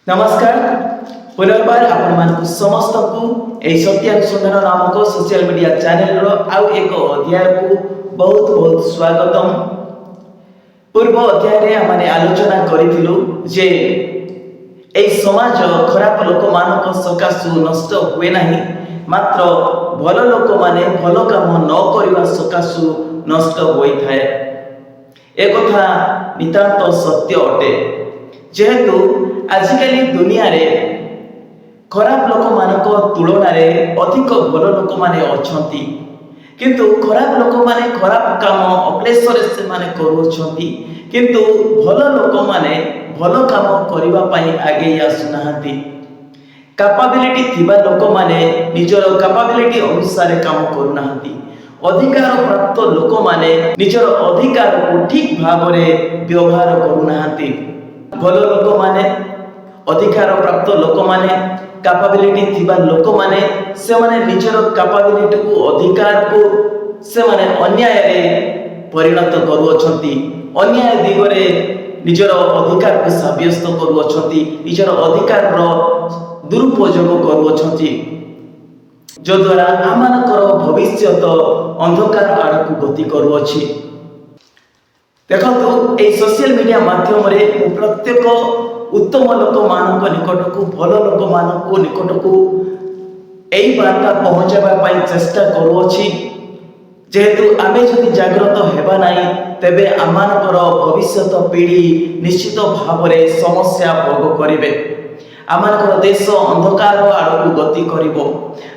नमस्कार पुनर्बार आपण समस्त को यही सत्यानुसंधान नामक सोशल मीडिया चैनल आउ एक अध्याय को बहुत बहुत स्वागतम। पूर्व अध्याय आम आलोचना करूँ जे यही समाज खराब लोक मान सकाशु नष्ट हुए ना, मात्र भल लोक माने भल काम न करने सकाशु नष्ट होता है। एक नितांत सत्य अटे। जेहेतु आजिकली दुनिया रे खराब लोक मानक तुलन में अधिक भल लोक माने अछंती, किंतु खराब लोक माने खराब काम अक्लेशरे से माने करूछंती, किंतु भल लोक माने भल काम करिबा पई आगे आसुनाहांती। कैपेबिलिटी थिबा लोक माने निजर कैपेबिलिटी अनुसार काम करूनाहांती। अधिकार प्राप्त लोक माने निजर अधिकार को ठीक भाव में व्यवहार करूनाहांती। भल लोक माने अधिकार प्राप्त लोक माने कैपेबिलिटी थिबा लोक माने से माने निजर कैपेबिलिटी को अधिकार को से माने अन्याय रे परिणत करूछंती। अन्याय दिगरे निजर अधिकार को साब्यस्त करूछंती, निजर अधिकार रो दुरुपयोग करूछंती, जो द्वारा आमानकर भविष्य अंधकार आड़ को गति करूछि। देखो ये सोशल मीडिया माध्यम प्रत्येक उत्तम लोक मान निकट को भल लोक मान निकट को यही वार्ता पहुँचावा चेष्टा करुछि। जेहेतु आमे जदि जागृत हेबा नाही तेबे आमानकर भविष्य पीढ़ी निश्चित भाव में समस्या भोग करिवे। आमानकर देश अंधकार आड़ को गति करिवो।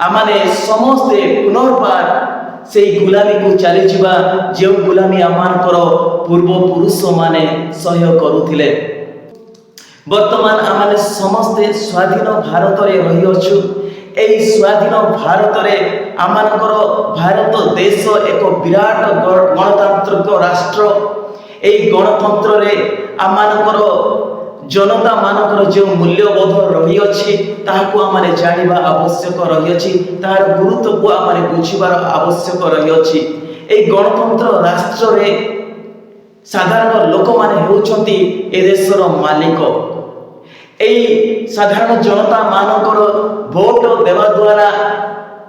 आमाने समस्ते पुनर्बार से गुलामी को चली जीवा जो गुलामी आमानकर पूर्व पुरुष माने सहयोग करुथिले। वर्तमान आमाने समस्ते स्वाधीन भारत रे रही अछु। एई स्वाधीन भारत रे आमानकर भारत देश एक विराट गणतांत्रिक राष्ट्र। एई गणतंत्र रे आमानकर जनता मानकर जो मूल्यबोध रही अछि ताहाको आमाने जानिबा आवश्यक रही अछि, तार गुरुत्व को आमाने बुझिबार आवश्यक रही अछि। ए गणतंत्र राष्ट्र रे साधारण लोक माने हेउछंती ए देशर मालिक। एई साधारण जनता मानकर भोट देवा द्वारा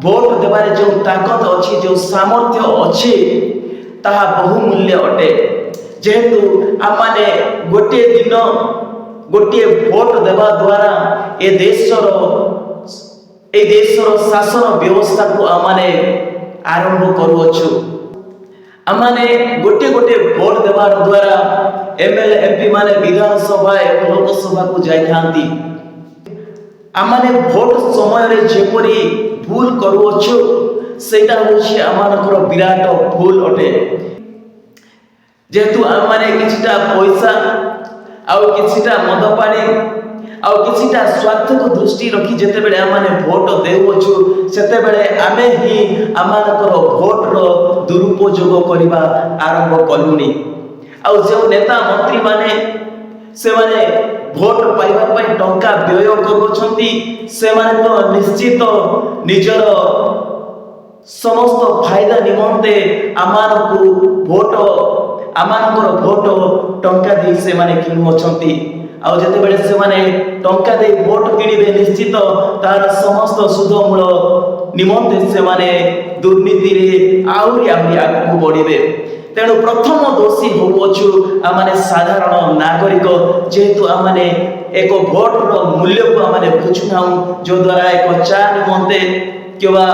भोट देबारे जो ताकत अछि, जो सामर्थ्य अछि, ताहा बहुमूल्य अटे। जेहेतु आमाने गोटे दिन गोटे भोट देवा द्वारा ए देशर शासन व्यवस्था को आमाने आरंभ करूछु। आमाने गोटे गोटे भोट देवा द्वारा एमएलए एमपी माने विधानसभा एवं लोकसभा को जाइथांती। आमाने भोट समय रे जेपरी भूल करूछु सेटा होछि आमानकर विराट भूल अटे। जेहेतु आमाने किछटा पैसा आउ किछटा मद पानी आउ किछटा स्वार्थ को दृष्टि रखी जेते बेले आमाने भोट देउछु सेते बेले आमे ही आमानकर भोट रो दुरुपयोग करिबा आरंभ कलुनी। आउ जो नेता मंत्री माने से माने भोट पाइबा पई टंका व्यय करूछंती, से माने तो निश्चित निजर समस्त फायदा निमंते आमानकर भोट टंका दे से माने किनु अछंती। आउ जते बेले से माने टंका दे भोट किनिबे निश्चित तार समस्त सुध मूल निमंते से माने दुर्नीति रे आउरी आगु बढ़िबे। तेणु प्रथम दोषी होउछु आमाने साधारण नागरिक। जेहेतु आमाने एक भोट रो मूल्य को आमाने बुझुनाउ, जो द्वारा एक चा निमंते केबा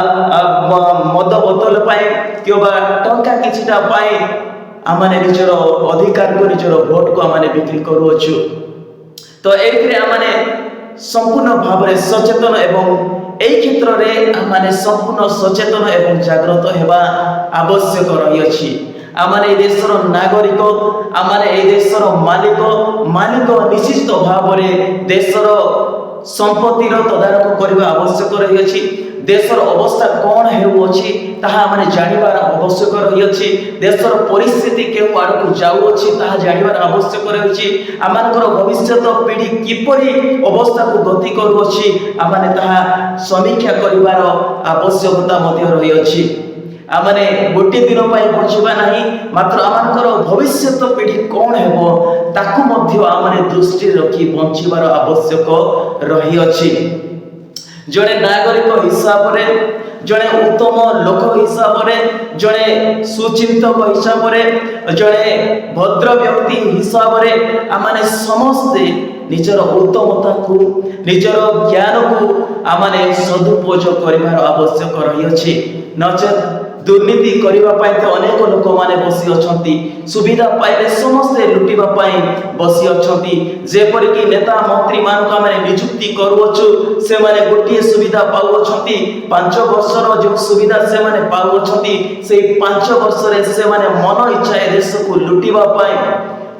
मद बोतल पाए केबा टंका किछटा पाए आमाने निजर अधिकार को निजर भोट को आमाने बिक्री करूछु। तो एथिरे आमाने संपूर्ण भाव में सचेतन एवं एई क्षेत्र रे आमाने संपूर्ण सचेतन एवं जागृत हेबा आवश्यक रही अछि। आमाने ए देशर नागरिक, आमाने ए देशर मालिक निश्चित भाव में देशर संपत्तिर तदारक करबा आवश्यक रही अछि। देशर अवस्था कौन हेउछि ताहा माने जानिबार आवश्यक रही अछि। देशर परिस्थिति केउ आड़ को जाउछि ताहा जानिबार आवश्यक रही। आमानकर भविष्य पीढ़ी किपरि अवस्था को गति करूछि आमाने ताहा समीक्षा करिबार आवश्यकता मध्य रही अछि। आमने गोटे दिन बंचवा नहीं मात्र आमर भविष्य पीढ़ी कौन हेबो ताकू मध्य आमने दृष्टि रखी बंचवार आवश्यक रही अछि। जड़े नागरिक हिसाब रे जड़े उत्तम लोक हिसाब रे जड़े सुचिंतक हिसाब रे जड़े भद्र व्यक्ति हिसाब रे आमने समस्ते निजर उत्तमता को निजर ज्ञान को आमने सदुपयोग करिवार आवश्यक रही अछि। नचेत दुर्नीति करिवा पाई तो अनेक लोक माने बसी अछंती सुविधा पाइले समस्ते लुटिबा पाई बसी अछंती जेपरि कि नेता मंत्री मान का माने नियुक्ति करूछु से माने गोटिए सुविधा पाउ अछंती 5 वर्षर जो सुविधा से माने पाउ अछंती से 5 वर्ष रे से माने मन इच्छा ए देश को लुटिबा पाई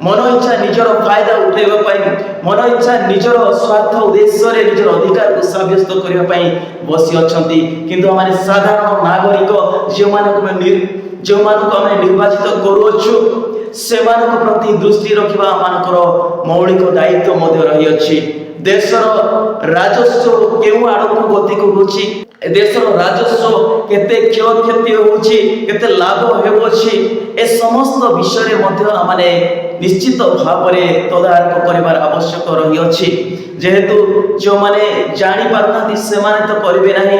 मन इच्छा निजर फायदा उठाइबा पाई मन इच्छा निजर स्वार्थ उद्देश्य रे निजर अधिकार को साब्यस्त करिबा पाई बसी अछंती। किंतु हमारे साधारण नागरिक जो मानक आम निर्वाचित करूछु से मानक प्रति दृष्टि रखिबा मानकर मौलिक दायित्व मध्य रही अछि। देशर राजस्व केउ आड़क गति करूछि देशर राजस्व केते क्षति होउछि केते लाभ हेउछि ए समस्त विषय रे मध्य आमाने निश्चित भाव में तदारक करिवार आवश्यक रही अछि। जेहेतु जो माने जानि पारनाती से माने तो करिवे नाही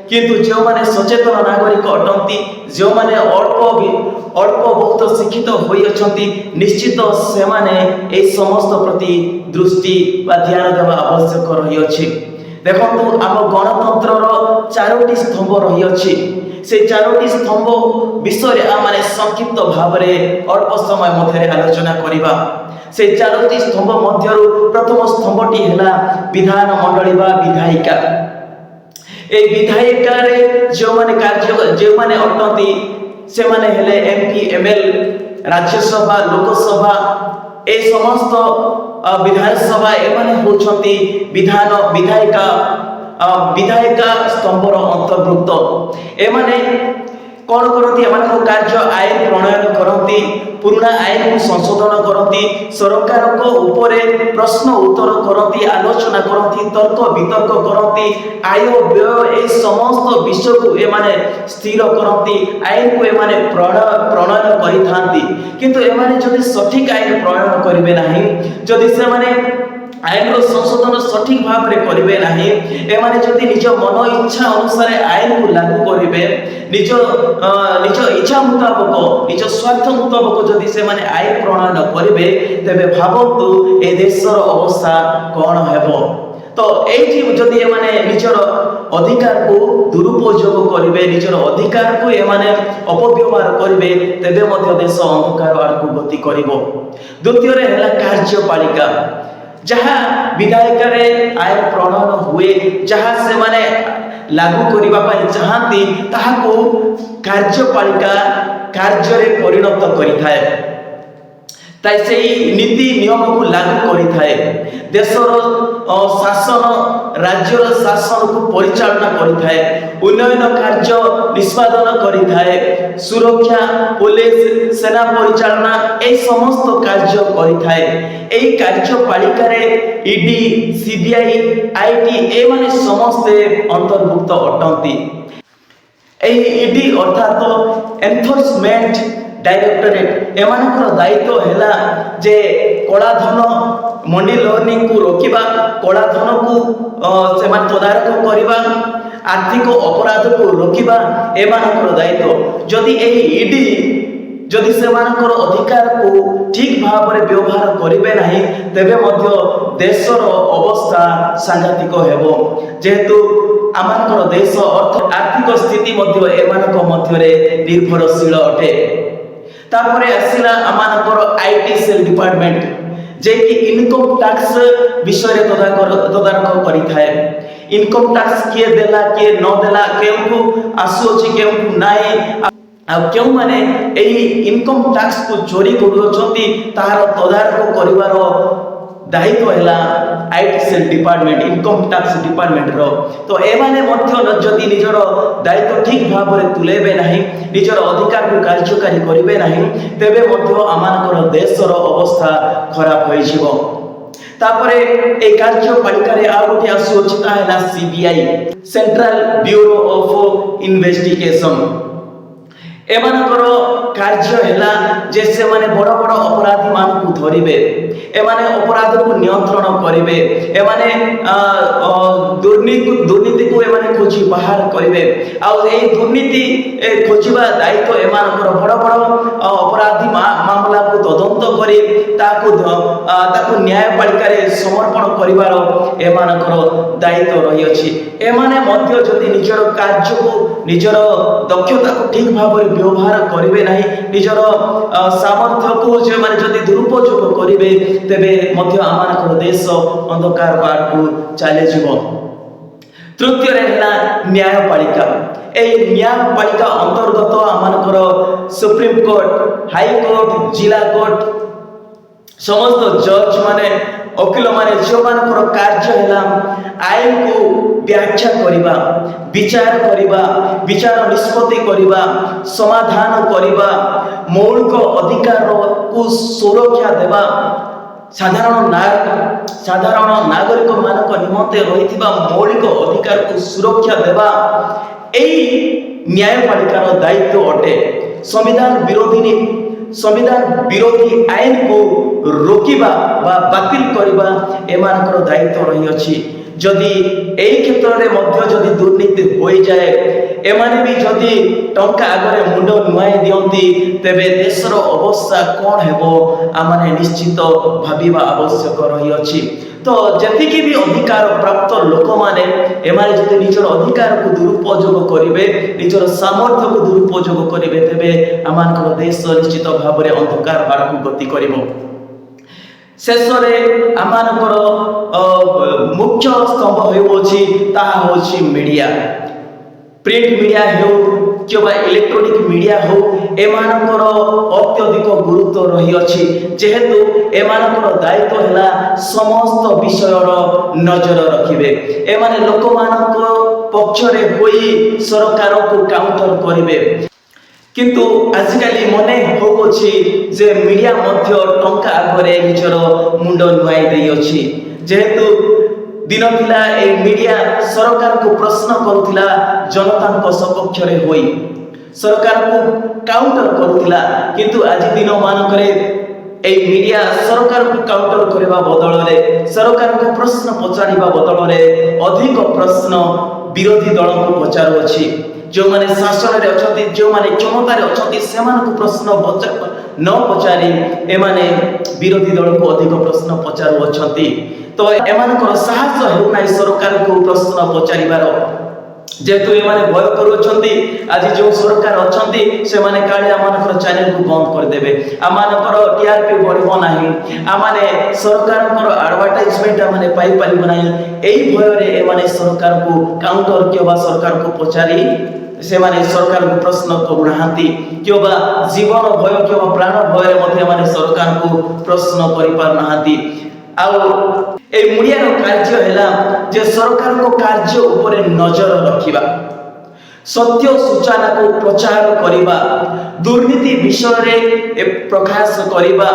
किंतु जो माने सचेतन नागरिक अटंती जो माने अल्प बहुत शिक्षित होई अछंती निश्चित से माने ए समस्त प्रति दृष्टि बा ध्यान देवा आवश्यक रही अछि। देखंतु आम गणतंत्र रो 4टी स्तंभ रही अछि से 4टी स्तंभ विषय आमाने संक्षिप्त भाव में अल्प समय मध्य आलोचना करिबा। से 4टी स्तंभ मध्यरु प्रथम स्तंभटी हैला विधान मंडली बा विधायिका। ए विधायिका रे जो माने कार्य जो माने अटंती से माने हेले एमपी एमएल राज्यसभा लोकसभा ए समस्त विधानसभा एमाने होछंती विधायिका स्तंभर अंतर्भुक्त। एमाने कौन करती एमान कार्य आईन प्रणयन करती पुराना आईन को संशोधन करती सरकार को ऊपर प्रश्न उत्तर करती आलोचना करती तर्क वितर्क करती आय व्यय ए समस्त विषय को एमाने स्थिर करती आईन को एमाने प्रणयन करि थांती। किंतु एमाने जदि सठिक आईन प्रणयन करिवे नाही जदि से माने आईन रो संशोधन सठिक भाव रे करिवे नाही एमाने जदि निज मन इच्छा अनुसार आईन को लागू करिवे निज इच्छा मुताबिक निज स्वार्थ मुताबिक जदि से माने आईन प्रणयन करिवे तेबे भाबंतु ए देशर अवस्था कोन हेबो। तो एठी जदि एमाने निजर अधिकार को दुरुपयोग करिवे निजर अधिकार को एमाने अपव्यवहार करिवे तेबे मध्य देश अंधकार आड़ को गति करिवो। द्वितीय रे हला कार्यपालिका जहाँ विधायक रे आईन प्रणयन हुए जहाँ से माने लागू करिबा पाई चाहती ताहाको कार्यपालिका कार्य रे परिणत करिथाए ताई से नीति नियम को लागू करिथाए देशर शासन राज्यर शासन को परिचालना करिथाए उन्नयन कार्य निष्पादन करिथाए सुरक्षा पुलिस सेना परिचालना ए समस्त कार्य करिथाए। एई कार्यपालिका रे ईडी सीबीआई आईटी ए माने समस्ते अंतर्भुक्त अटंती। एई ईडी अर्थात एनफोर्समेंट डायरेक्टरेट एमानकर दायित्व हैला जे कला धन मनी लर्निंग को रोकिबा कला धन को सेमान तदारक करिबा आर्थिक अपराध को रोकिबा एमानकर दायित्व। जदि एही ईडी जदि सेमानकर अधिकार को ठीक भाव में व्यवहार करिवे नाही तेबे मध्य देशर अवस्था सांघातिक हेबो। जेहेतु आमानकर देश अर्थ आर्थिक स्थिति मध्य एमानक मध्य रे निर्भरशील अटे। तापरे आसिला आमानकर आईटी सेल डिपार्टमेंट जे कि इनकम टैक्स विषय रे तदारक करिथाए। इनकम टैक्स किए देला किए न देला केउ आसु अछि केउ नाइ आ केउ माने एही इनकम टैक्स को चोरी करूछंती तार तदारक करिवार दायित्व हैला IT cell department income tax department रो। तो एमाने मध्य जदि निजर दायित्व ठीक भाव में तुलेबे नाही निजर अधिकार को कार्यकारी करिवे नाही तेबे मध्य आमानकर देशर अवस्था खराब होई जिवो। तापरे ए कार्यपालिका रे आ गोटे आसु अछि ताहेला CBI central bureau of investigation. एमानकर कार्य हैला जे से माने बड़ बड़ अपराधी मानकु धरिबे एमाने अपराध को नियंत्रण करिवे एमाने दुर्नीति को एमाने खोजी बाहर करिवे आ ए दुर्नीति खोजिबा दायित्व एमानकर बड़ बड़ अपराधी मामला को तदंत करी ताकु न्यायपालिका रे समर्पण करिवार एमानकर दायित्व रही अछि एमाने मध्य जदि निजर कार्य को निजर दक्षता को ठीक भाव व्यवहार करिवे नाही निजर सामर्थ्य को जे माने जदि दुरुपयोग करिवे तेबे मध्य आमानकर देश अंधकार बार को चले जीवो तृतीय रहला न्यायपालिका ए न्यायपालिका अंतर्गत आमानकर सुप्रीम कोर्ट हाई कोर्ट जिला कोर्ट समस्त जज माने वकील माने जो मानकर कार्य हैला आईन को व्याख्या करिबा विचार निष्पत्ति करिबा समाधान करिबा मौलिक अधिकार को सुरक्षा देबा साधारण नागरिक मानक निमंते रहिथिबा मौलिक अधिकार को सुरक्षा देबा एई न्यायपालिकार दायित्व अटे संविधान विरोधी आईन को रोकिबा बा बातिल करिबा एमानकर दायित्व रही अछि जदि एई क्षेत्र रे मध्य जदि दुर्नीति होई जाए एमाने भी जदि टंका आगरे मुंड नुआई दियंती तेबे देशर अवस्था कोन हेबो आमाने निश्चित भाबिबा आवश्यक रही अछि तो जतिकि भी अधिकार प्राप्त लोक माने एमाने जदि निजर अधिकार को दुरुपयोग करिवे निजर सामर्थ्य को दुरुपयोग करिवे तेबे आमानकर देश निश्चित भाबरे अंधकार बार को गति करिवो शेषरे आमानकर मुख्य स्तंभ होउछि ताहा होछि मीडिया प्रिंट मीडिया हो किबा इलेक्ट्रॉनिक मीडिया हो एमानकर अत्यधिक गुरुत्व रही अछि जेहेतु एमानकर दायित्व हैला समस्त विषयर नजर रखिबे एमाने लोकमानक पक्ष रे होई सरकार को काउंटर करिवे किंतु आजिकाली मने होउछि जे मीडिया मध्य टंका आगरे निजर मुंड नुआई देई अछि जेहेतु दिन थिला ए मीडिया सरकार को प्रश्न करुथिला जनता को सपक्ष रे होई सरकार को काउंटर करुथिला किंतु आज दिन मानकरे ए मीडिया सरकार को काउंटर करबा बदल रे सरकार को प्रश्न पचारिबा बदल रे अधिक प्रश्न विरोधी दल को पचारू अछि जो माने शासन रे अछंती जो माने क्षमता रे अछंती सेमान को प्रश्न न पचारी एमाने विरोधी दल को अधिक प्रश्न पचारू अछंती तो एमानकर साहस हेउ नै सरकार को प्रश्न पचारिबार जेतु एमाने भय करू अछंती आज जो सरकार अछंती से माने काळे आमानकर चैनल को बंद कर देबे आमानकर टीआरपी बढ़िबो नाही आमाने सरकारकर एडवर्टाइजमेंट आमाने पाई पारिबो नाही एई भय रे एमाने सरकार को काउंटर केबा सरकार को पचारी से माने सरकार को प्रश्न करूनाहांती केबा जीवन भय केबा प्राण भय रे मध्ये माने सरकार को प्रश्न करि पारनाहांती आउ ए मीडिया रो कार्य हैला जे सरकार को कार्य ऊपर नजर रखिबा सत्य सूचना को प्रचार करिबा दुर्नीति विषय रे प्रकाश करिबा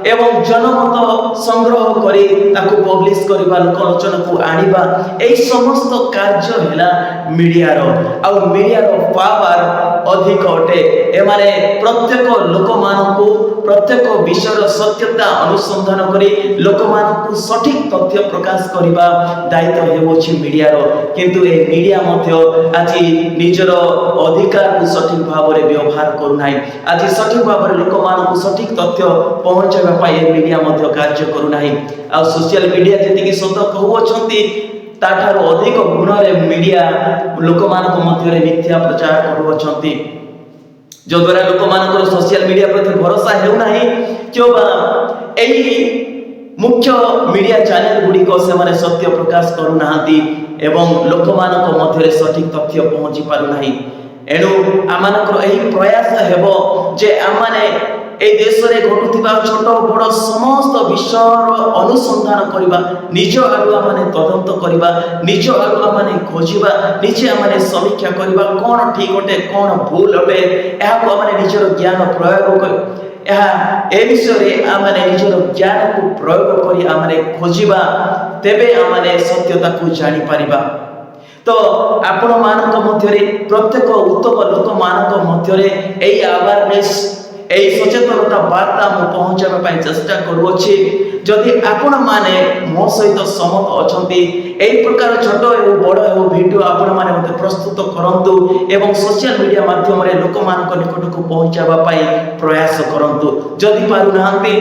एवं जनमत संग्रह करी ताको पब्लिश करिबा लोकलोचन को आनिबा एई समस्त कार्य हैला मीडिया रो आ मीडिया रो पावर अधिक अटे एमाने प्रत्येक लोक मानकु प्रत्येक विषय सत्यता अनुसंधान करी लोक मानकु सठिक तथ्य प्रकाश करिबा दायित्व हेउछि मीडिया रो किंतु ए मीडिया मध्य आजि निजर अधिकार को सठिक भाव रे व्यवहार करू नाही आज सठिक भाव रे लोक मानकु सठिक तथ्य पहुंचाबा पाए मीडिया मध्य कार्य करू नाही आ सोशल मीडिया जति कि सतर्क हो अछंती ताठार अधिक गुण रे मीडिया लोक मानक मध्य रे मिथ्या प्रचार करू अछंती जो द्वारा लोक मानकर सोशल मीडिया प्रति भरोसा हेउ नाही क्योबा एई मुख्य मीडिया चैनल गुडी को से माने सत्य प्रकाश करू नाहांती एवं लोक मानक मध्य रे सठिक तथ्य पहुंची पारु नाही एनु आमानकर एही प्रयास हेबो जे आमाने ए देश रे घटुथिबा छोट बड़ समस्त विषय अनुसंधान करिबा निज आगुआ माने तदंत करिबा निज आगुआ माने खोजिबा निजे माने समीक्षा करिबा कोन ठीक अटे कोन भूल अटे एहा को माने निजर ज्ञान प्रयोग कर एहा ए विषय रे आमाने निजर ज्ञान को प्रयोग करी आमाने खोजिबा तेबे आमाने सत्यता को जानि परिबा तो आपण मानक मध्यरे प्रत्येक उत्तम लोक मानक मध्यरे एई अवेयरनेस एई सचेतनता वार्ता मु पहुंचाबा पई चेष्टा करूछि। जदि आपण माने मो सहित सहमत अछंती एई प्रकार छोट एवं बड़ एवं वीडियो आपण माने मते प्रस्तुत करंतु एवं सोशल मीडिया माध्यम रे लोक मानक निकट को पहुंचाबा पई प्रयास करंतु। जदि पारु नाहंती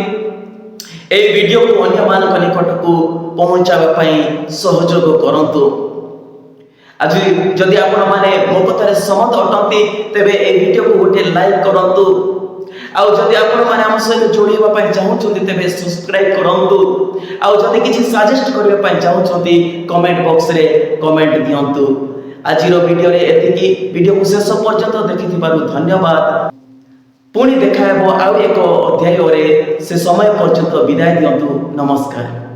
एई वीडियो को अन्य मानक निकट को पहुंचाबा पई सहयोग करंतु। आज जदि आपण माने मो कथारे सहमत अटंती तेबे ए वीडियो को गोटे लाइक करंतु। आउ जदि आपण माने हम सहित जोड़िबा पई चाहुछंती तेबे सब्सक्राइब करंतु। आउ जदि किछि सजेस्ट करबा पई चाहुछंती कमेंट बॉक्स रे कमेंट दियंतु। आजिरो वीडियो रे एतिकी। वीडियो को शेष पर्यंत देखिथिबारु धन्यवाद। पुणी देखा हेबो आउ एक अध्याय रे से समय पर्यंत विदाय दियंतु। नमस्कार।